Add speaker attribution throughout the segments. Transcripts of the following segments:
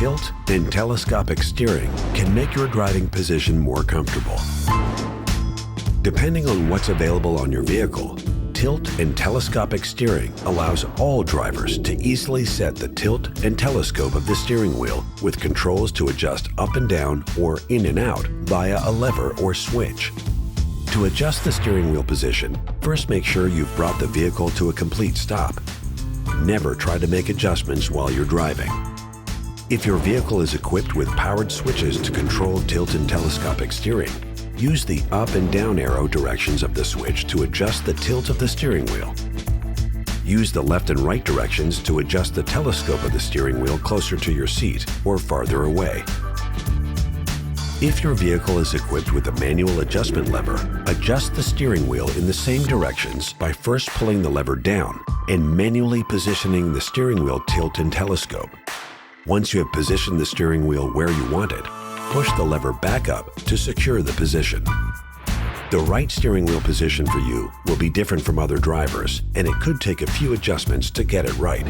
Speaker 1: Tilt and telescopic steering can make your driving position more comfortable. Depending on what's available on your vehicle, tilt and telescopic steering allows all drivers to easily set the tilt and telescope of the steering wheel with controls to adjust up and down or in and out via a lever or switch. To adjust the steering wheel position, first make sure you've brought the vehicle to a complete stop. Never try to make adjustments while you're driving. If your vehicle is equipped with powered switches to control tilt and telescopic steering, use the up and down arrow directions of the switch to adjust the tilt of the steering wheel. Use the left and right directions to adjust the telescope of the steering wheel closer to your seat or farther away. If your vehicle is equipped with a manual adjustment lever, adjust the steering wheel in the same directions by first pulling the lever down and manually positioning the steering wheel tilt and telescope. Once you have positioned the steering wheel where you want it, push the lever back up to secure the position. The right steering wheel position for you will be different from other drivers, and it could take a few adjustments to get it right.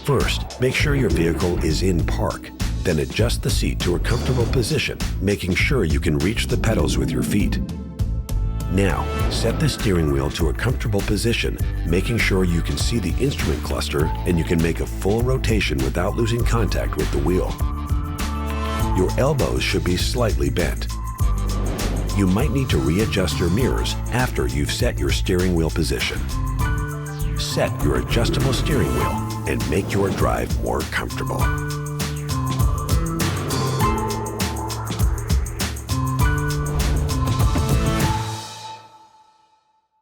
Speaker 1: First, make sure your vehicle is in park. Then adjust the seat to a comfortable position, making sure you can reach the pedals with your feet. Now, set the steering wheel to a comfortable position, making sure you can see the instrument cluster and you can make a full rotation without losing contact with the wheel. Your elbows should be slightly bent. You might need to readjust your mirrors after you've set your steering wheel position. Set your adjustable steering wheel and make your drive more comfortable.